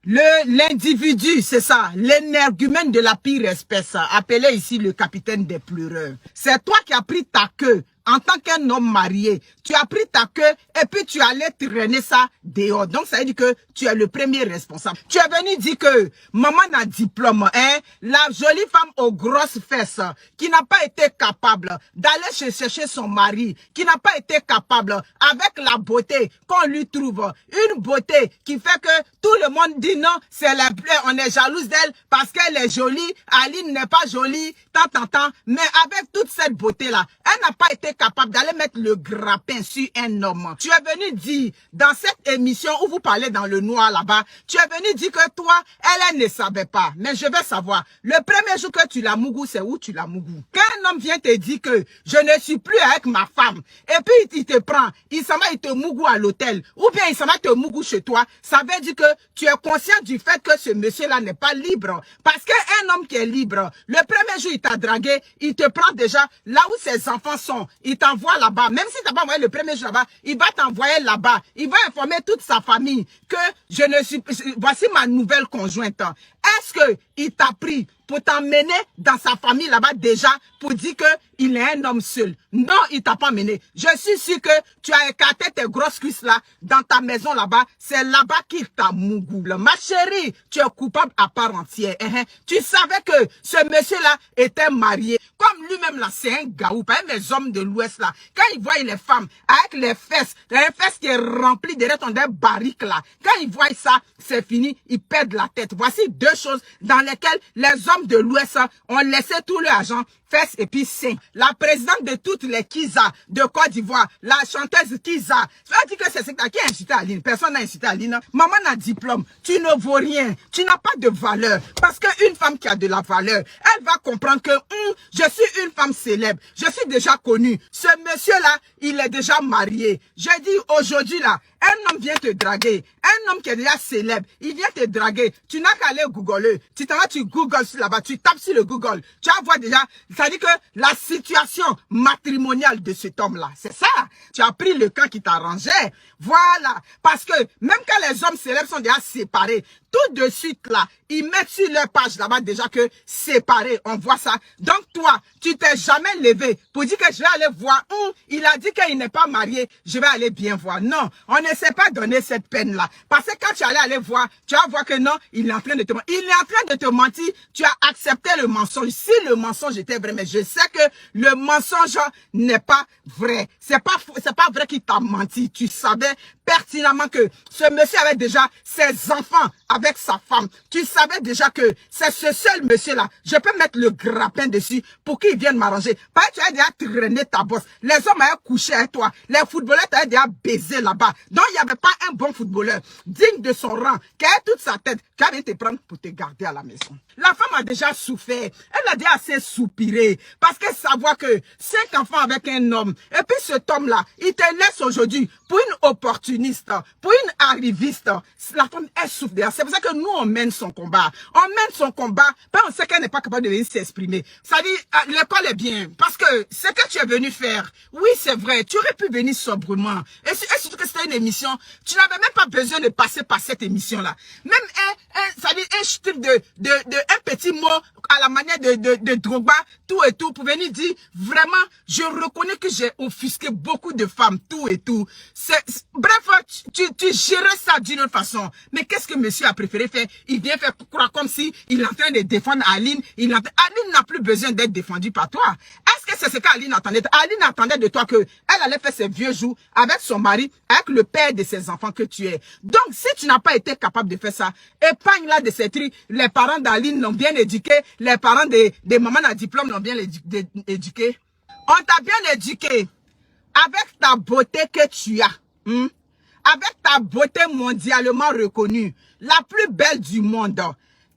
L'individu, c'est ça, l'énergumène de la pire espèce, appelé ici le capitaine des pleureurs. C'est toi qui as pris ta queue en tant qu'un homme marié. Tu as pris ta queue et puis tu allais traîner ça dehors. Donc ça veut dire que tu es le premier responsable. Tu es venu dire que maman n'a diplôme, hein, la jolie femme aux grosses fesses qui n'a pas été capable d'aller chercher son mari, qui n'a pas été capable avec la beauté qu'on lui trouve, une beauté qui fait que tout le monde dit non, c'est la plaie, on est jalouse d'elle parce qu'elle est jolie, Aline n'est pas jolie, tant, mais avec toute cette beauté-là, elle n'a pas été capable d'aller mettre le grappin sur un homme. Tu es venu dire, dans cette émission où vous parlez dans le noir là-bas, tu es venu dire que toi, elle ne savait pas. Mais je vais savoir, le premier jour que tu l'as mougou, c'est où tu l'as mougou? Quand un homme vient te dire que je ne suis plus avec ma femme, et puis il te prend, il s'en va, il te mougou à l'hôtel, ou bien il s'en va te mougou chez toi, ça veut dire que tu es conscient du fait que ce monsieur-là n'est pas libre. Parce qu'un homme qui est libre, le premier jour il t'a dragué, il te prend déjà là où ses enfants sont, il t'envoie là-bas. Même si tu n'as pas envoyé le premier jour là-bas, il va t'envoyer là-bas. Il va informer toute sa famille que je ne suis... Voici ma nouvelle conjointe. Est-ce qu'il t'a pris pour t'emmener dans sa famille là-bas déjà pour dire qu'il est un homme seul? Non, il t'a pas mené. Je suis sûr que tu as écarté tes grosses cuisses là dans ta maison là-bas. C'est là-bas qu'il t'a mougoule. Ma chérie, tu es coupable à part entière. Tu savais que ce monsieur-là était marié. Comme lui-même là, c'est un gaou, pas mes hommes de l'Ouest là. Quand ils voient les femmes avec les fesses qui est rempli derrière ton barrique là, quand ils voient ça, c'est fini, ils perdent la tête. Voici deux choses dans lesquelles les hommes de l'Ouest ont laissé tout leur argent, fesses et puis seins. La présidente de toutes les Kiza de Côte d'Ivoire, la chanteuse Kiza, ça veut dire que c'est ça qui a incité Aline. Personne n'a incité Aline. Maman n'a diplôme, tu ne vaux rien, tu n'as pas de valeur. Parce qu'une femme qui a de la valeur, elle va comprendre que je suis une femme célèbre, je suis déjà connue. Ce monsieur-là, il est déjà marié. Je dis aujourd'hui là, un homme vient te draguer, un homme qui est déjà célèbre, il vient te draguer. Tu n'as qu'à aller googler. Tu t'en vas, tu googles là-bas, tu tapes sur le Google. Tu vas voir déjà, ça dit que la situation matrimoniale de cet homme-là, c'est ça. Tu as pris le camp qui t'arrangeait. Voilà. Parce que même quand les hommes célèbres sont déjà séparés, tout de suite là, ils mettent sur leur page là-bas déjà que séparés, on voit ça. Donc toi, tu t'es jamais levé pour dire que je vais aller voir où il a dit qu'il n'est pas marié, je vais aller bien voir. Non, on ne sait pas donner cette peine-là. Parce que quand tu allais aller voir, tu vas voir que non, il est en train de te mentir. Il est en train de te mentir, tu as accepté le mensonge. Si le mensonge était vrai, mais je sais que le mensonge n'est pas vrai. C'est pas vrai qu'il t'a menti. Tu savais pertinemment que ce monsieur avait déjà ses enfants avec sa femme. Tu savais déjà que c'est ce seul monsieur-là. Je peux mettre le grappin dessus pour qu'il vienne m'arranger. Parce que tu as déjà traîné ta bosse. Les hommes avaient couché avec toi. Les footballeurs t'avaient déjà baisé là-bas. Donc, il n'y avait pas un bon footballeur digne de son rang qui a toute sa tête, qui vient te prendre pour te garder à la maison. La femme a déjà souffert. Elle a déjà assez soupiré. Parce qu'elle savoir que 5 enfants avec un homme. Et puis cet homme-là, il te laisse aujourd'hui pour une opportuniste, pour une arriviste. La femme, elle souffre déjà. C'est pour ça que nous, on mène son combat. On mène son combat, parce qu'on sait qu'elle n'est pas capable de venir s'exprimer. Ça dit, l'école est bien. Parce que ce que tu es venu faire, oui, c'est vrai, tu aurais pu venir sobrement. Et surtout que c'était une émission, tu n'avais même pas besoin de passer par cette émission-là. Même ça dit, un style un petit mot à la manière de Drogba, tout et tout, pour venir dire, vraiment, je reconnais que j'ai offusqué beaucoup de femmes, tout et tout. Bref, tu gérais ça d'une autre façon. Mais qu'est-ce que monsieur a préféré faire? Il vient faire croire comme si il est en train de défendre Aline. Aline n'a plus besoin d'être défendue par toi. Est-ce que c'est ce qu'Aline attendait? Aline attendait de toi qu'elle allait faire ses vieux jours avec son mari, avec le père de ses enfants que tu es. Donc, si tu n'as pas été capable de faire ça, épargne-la de ces trucs. Les parents d'Aline l'ont bien éduqué. Les parents de maman à diplôme l'ont bien éduqué. On t'a bien éduqué avec ta beauté que tu as. Avec ta beauté mondialement reconnue, la plus belle du monde.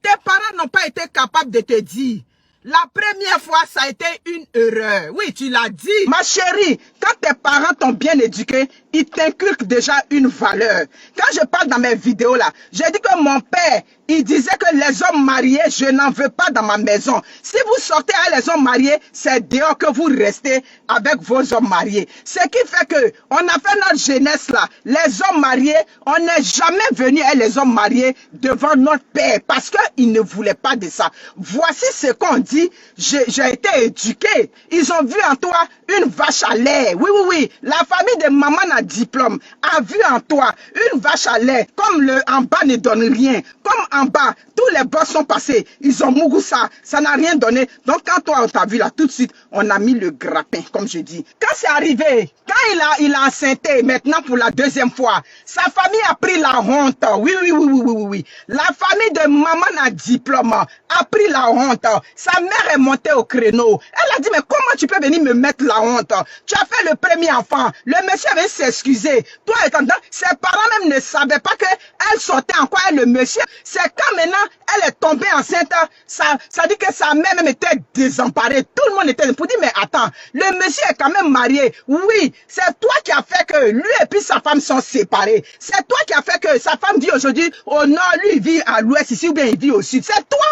Tes parents n'ont pas été capables de te dire. La première fois, ça a été une erreur. Oui, tu l'as dit. Ma chérie, quand tes parents t'ont bien éduqué, ils t'inculquent déjà une valeur. Quand je parle dans mes vidéos là, je dis que mon père, il disait que les hommes mariés, je n'en veux pas dans ma maison. Si vous sortez avec les hommes mariés, c'est dehors que vous restez avec vos hommes mariés. Ce qui fait que on a fait notre jeunesse là. Les hommes mariés, on n'est jamais venu avec les hommes mariés devant notre père parce qu'ils ne voulaient pas de ça. Voici ce qu'on dit. J'ai été éduqué. Ils ont vu en toi une vache à lait. Oui, oui, oui. La famille de maman à diplôme a vu en toi une vache à lait. Comme le en bas ne donne rien. Comme en bas, tous les boss sont passés. Ils ont mouru ça. Ça n'a rien donné. Donc quand toi, on t'a vu là, tout de suite, on a mis le grappin, comme je dis. Quand c'est arrivé, quand il a enceinté, maintenant pour la deuxième fois, sa famille a pris la honte. Oui, oui, oui, oui, oui, oui, oui. La famille de maman à diplôme a pris la honte. Sa mère est montée au créneau. Elle a dit, mais comment tu peux venir me mettre la honte? Tu as fait le premier enfant. Le monsieur avait s'excuser. Toi, étant donné, ses parents même ne savaient pas qu'elle sortait encore avec le monsieur. C'est quand maintenant elle est tombée enceinte, ça dit que sa mère même était désemparée. Tout le monde était pour dire, mais attends, le monsieur est quand même marié. Oui, c'est toi qui as fait que lui et puis sa femme sont séparés. C'est toi qui as fait que sa femme vit aujourd'hui au nord, lui il vit à l'ouest ici ou bien il vit au sud. C'est toi.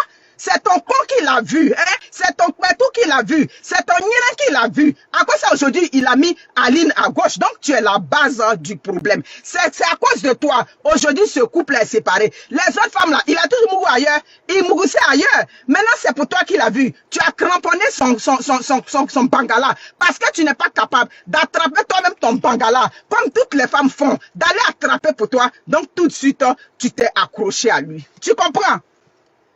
C'est ton con qui l'a vu, hein? C'est ton pétou qui l'a vu, c'est ton nien qui l'a vu. À cause ça aujourd'hui, il a mis Aline à gauche, donc tu es la base du problème. C'est à cause de toi. Aujourd'hui, ce couple est séparé. Les autres femmes là, il a toujours mouru ailleurs, il mourissait ailleurs. Maintenant, c'est pour toi qu'il a vu. Tu as cramponné son bangala parce que tu n'es pas capable d'attraper toi-même ton bangala, comme toutes les femmes font, d'aller attraper pour toi. Donc tout de suite, tu t'es accroché à lui. Tu comprends?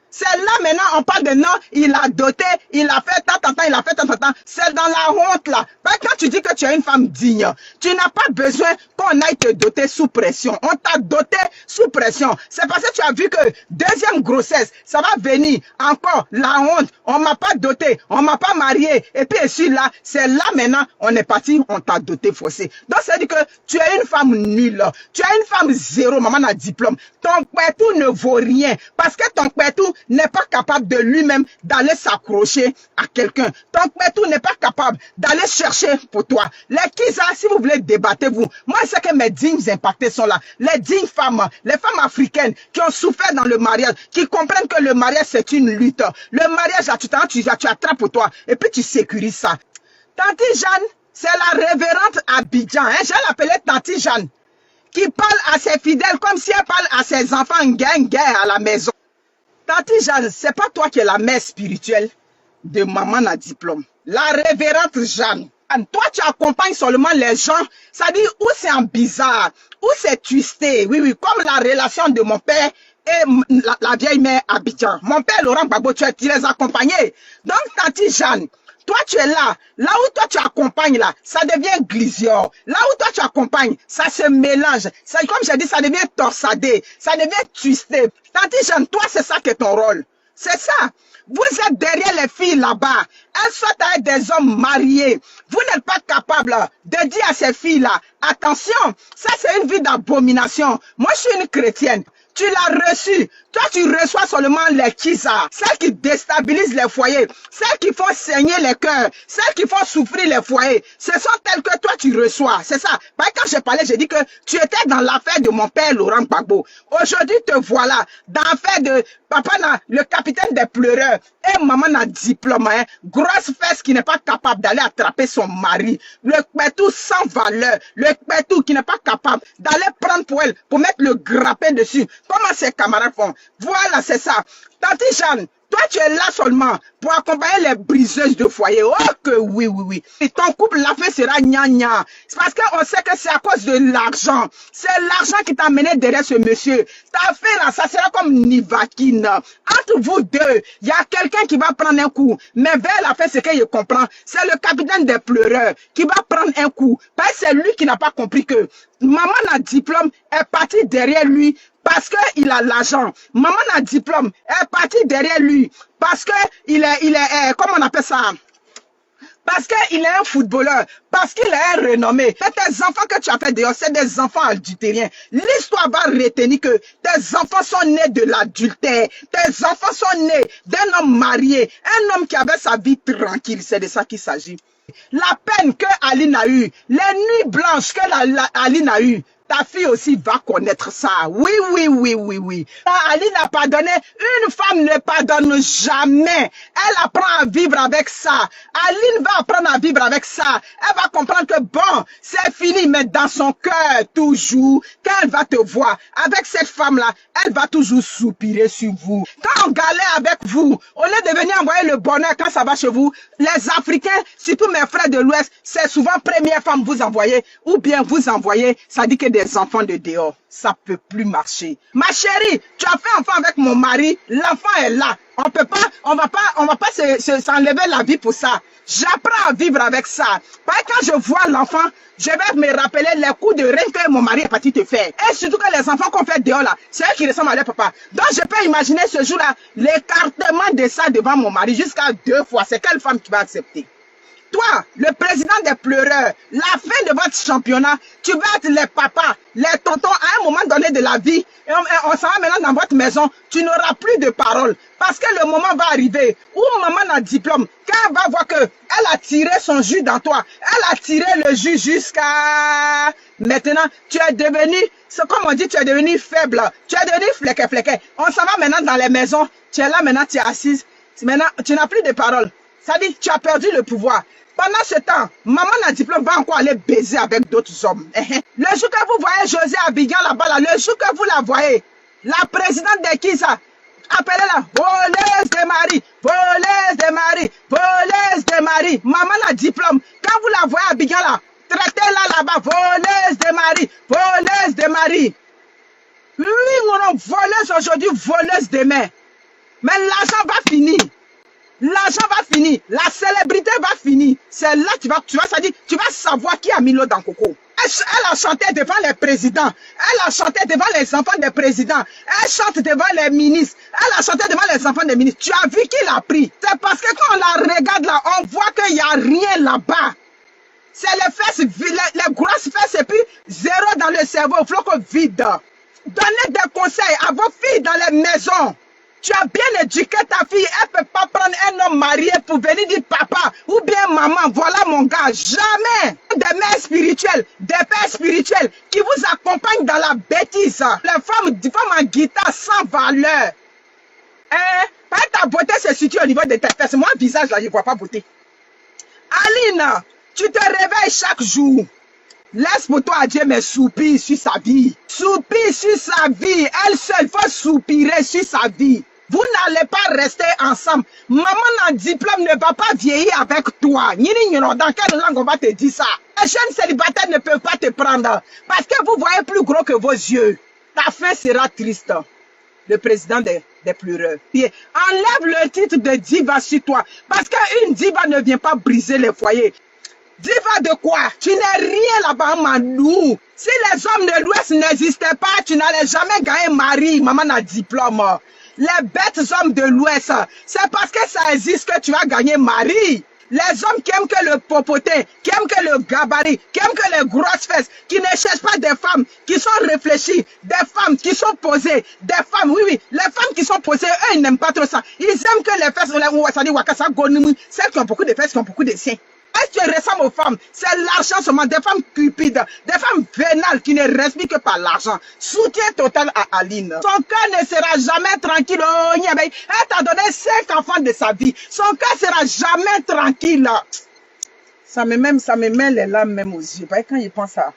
C'est là maintenant, on parle de non, il a doté, il a fait tant, il a fait tant. C'est dans la honte là. Parce que quand tu dis que tu es une femme digne, tu n'as pas besoin qu'on aille te doter sous pression. On t'a doté sous pression. C'est parce que tu as vu que deuxième grossesse, ça va venir encore la honte. On m'a pas doté, on m'a pas marié. Et puis ici là, c'est là maintenant, on est parti, on t'a doté forcé. Donc ça dit que tu es une femme nulle. Tu es une femme zéro, maman a diplôme. Ton pétou ne vaut rien. Parce que ton pétou n'est pas capable de lui-même d'aller s'accrocher à quelqu'un. Ton pétou n'est pas capable d'aller chercher pour toi. Les Kisa, si vous voulez débattre, vous, moi je sais que mes dignes impactés sont là. Les dignes femmes, les femmes africaines qui ont souffert dans le mariage, qui comprennent que le mariage c'est une lutte. Le mariage, là, tu attrapes pour toi et puis tu sécurises ça. Tanti Jeanne, c'est la révérende Abidjan, hein? Je l'appelais Tanti Jeanne, qui parle à ses fidèles comme si elle parle à ses enfants gang à la maison. Tanti Jeanne, c'est pas toi qui es la mère spirituelle de maman à diplôme. La révérende Jeanne. Toi, tu accompagnes seulement les gens. Ça dit où c'est en bizarre, où c'est twisté. Oui, oui, comme la relation de mon père et la vieille mère Abidjan. Mon père, Laurent Gbagbo, tu les accompagnais. Donc, Tanti Jeanne, toi, tu es là. Là où toi, tu accompagnes, là, ça devient glisior. Là où toi, tu accompagnes, ça se mélange. Ça, comme j'ai dit, ça devient torsadé. Ça devient twisté. Tanti Jeanne, toi, c'est ça qui est ton rôle. C'est ça. Vous êtes derrière les filles là-bas. Elles sont avec des hommes mariés. Vous n'êtes pas capable de dire à ces filles-là, attention, ça c'est une vie d'abomination. Moi, je suis une chrétienne. Tu l'as reçu. Toi, tu reçois seulement les kisa, celles qui déstabilisent les foyers, celles qui font saigner les cœurs, celles qui font souffrir les foyers. Ce sont telles que toi, tu reçois. C'est ça. Parce que quand j'ai parlé, j'ai dit que tu étais dans l'affaire de mon père, Laurent Gbagbo. Aujourd'hui, te voilà dans l'affaire de papa, le capitaine des pleureurs, et maman a diplôme, hein, grosse fesse qui n'est pas capable d'aller attraper son mari, le pétou sans valeur, le pétou qui n'est pas capable d'aller prendre pour elle, pour mettre le grappin dessus. Comment ses camarades font? Voilà, c'est ça. Tanti Jeanne, toi, tu es là seulement pour accompagner les briseuses de foyer. Oh que oui, oui, oui. Et ton couple, la fin sera gna. C'est parce qu'on sait que c'est à cause de l'argent. C'est l'argent qui t'a mené derrière ce monsieur. Ta fin là, ça sera comme Nivakine. Entre vous deux, il y a quelqu'un qui va prendre un coup. Mais vers la fin, ce que je comprends, c'est le capitaine des pleureurs qui va prendre un coup. Parce que c'est lui qui n'a pas compris que maman a diplôme est partie derrière lui parce qu'il a l'argent. Maman a diplôme est partie derrière lui parce que il est comment on appelle ça? Parce qu'il est un footballeur, parce qu'il est un renommé. Et tes enfants que tu as fait dehors, c'est des enfants adultériens. L'histoire va retenir que tes enfants sont nés de l'adultère. Tes enfants sont nés d'un homme marié, un homme qui avait sa vie tranquille. C'est de ça qu'il s'agit. La peine que Aline a eue, les nuits blanches que Aline a eues, Ta fille aussi va connaître ça. Oui, oui, oui, oui, oui. Aline a pardonné. Une femme ne pardonne jamais. Elle apprend à vivre avec ça. Aline va apprendre à vivre avec ça. Elle va comprendre que bon, c'est fini, mais dans son cœur, toujours, quand elle va te voir, avec cette femme-là, elle va toujours soupirer sur vous. Quand on galère avec vous, au lieu de venir envoyer le bonheur quand ça va chez vous, les Africains, surtout mes frères de l'Ouest, c'est souvent première femme vous envoyez, ou bien vous envoyez, ça dit que des enfants de dehors. Ça peut plus marcher. Ma chérie, tu as fait enfant avec mon mari, l'enfant est là. On va pas s'enlever la vie pour ça. J'apprends à vivre avec ça. Parce que quand je vois l'enfant, je vais me rappeler les coups de rein que mon mari est parti te faire. Et surtout que les enfants qu'on fait dehors là, c'est eux qui ressemblent à leur papa. Donc je peux imaginer ce jour-là, l'écartement de ça devant mon mari jusqu'à 2 fois. C'est quelle femme qui va accepter? Toi, le président des pleureurs, la fin de votre championnat, tu vas être les papas, les tontons à un moment donné de la vie. Et on s'en va maintenant dans votre maison, tu n'auras plus de parole. Parce que le moment va arriver où maman a diplôme, quand elle va voir qu'elle a tiré son jus dans toi, elle a tiré le jus jusqu'à... Maintenant, tu es devenu, c'est comme on dit, tu es devenu faible, tu es devenu flequet. On s'en va maintenant dans les maisons, tu es là maintenant, tu es assise, maintenant, tu n'as plus de parole. Ça dit, tu as perdu le pouvoir. Pendant ce temps, maman n'a diplôme va encore aller baiser avec d'autres hommes. Le jour que vous voyez José Abidjan là-bas, là, le jour que vous la voyez, la présidente de qui ça? Appelez-la voleuse de mari, voleuse de mari, voleuse de mari. Maman n'a diplôme. Quand vous la voyez Abidjan là, traitez-la là-bas, voleuse de mari, voleuse de mari. Oui, mon voleuse aujourd'hui, voleuse demain. Mais l'argent va finir. L'argent va finir, la célébrité va finir. C'est là que tu vas savoir qui a mis l'eau dans le coco. Elle a chanté devant les présidents, elle a chanté devant les enfants des présidents, elle chante devant les ministres, elle a chanté devant les enfants des ministres. Tu as vu qui l'a pris? C'est parce que quand on la regarde là, on voit qu'il n'y a rien là-bas. C'est les fesses, les grosses fesses et puis zéro dans le cerveau, flocon vide. Donnez des conseils à vos filles dans les maisons. Tu as bien éduqué ta fille, elle ne peut pas prendre un homme marié pour venir dire papa ou bien maman, voilà mon gars, jamais. Des mères spirituelles, des pères spirituels qui vous accompagnent dans la bêtise. Les femmes en guitare sans valeur. Ta beauté se situe au niveau de tes fesses. Moi, visage là, je ne vois pas beauté. Aline, tu te réveilles chaque jour. Laisse pour toi Dieu, mais soupire sur sa vie. Soupire sur sa vie. Elle seule, faut soupirer sur sa vie. Vous n'allez pas rester ensemble. Maman en diplôme ne va pas vieillir avec toi. Dans quelle langue on va te dire ça? Les jeunes célibataires ne peuvent pas te prendre. Parce que vous voyez plus gros que vos yeux. Ta fin sera triste. Le président des pleureurs. Enlève le titre de diva sur toi. Parce qu'une diva ne vient pas briser les foyers. Diva de quoi? Tu n'es rien là-bas, Manou. Si les hommes de l'Ouest n'existaient pas, tu n'allais jamais gagner mari. Maman a diplôme. Les bêtes hommes de l'Ouest, c'est parce que ça existe que tu vas gagner mari. Les hommes qui aiment que le popoté, qui aiment que le gabarit, qui aiment que les grosses fesses, qui ne cherchent pas des femmes qui sont réfléchies, des femmes qui sont posées, des femmes, oui, les femmes qui sont posées, eux, ils n'aiment pas trop ça. Ils aiment que les fesses, celles qui ont beaucoup de fesses, qui ont beaucoup de seins. Est-ce que tu ressembles aux femmes? C'est l'argent seulement, des femmes cupides, des femmes vénales qui ne respirent que par l'argent. Soutien total à Aline. Son cœur ne sera jamais tranquille. Elle t'a donné 5 enfants de sa vie. Son cœur sera jamais tranquille. Ça me met les larmes même aux yeux. Quand il pense à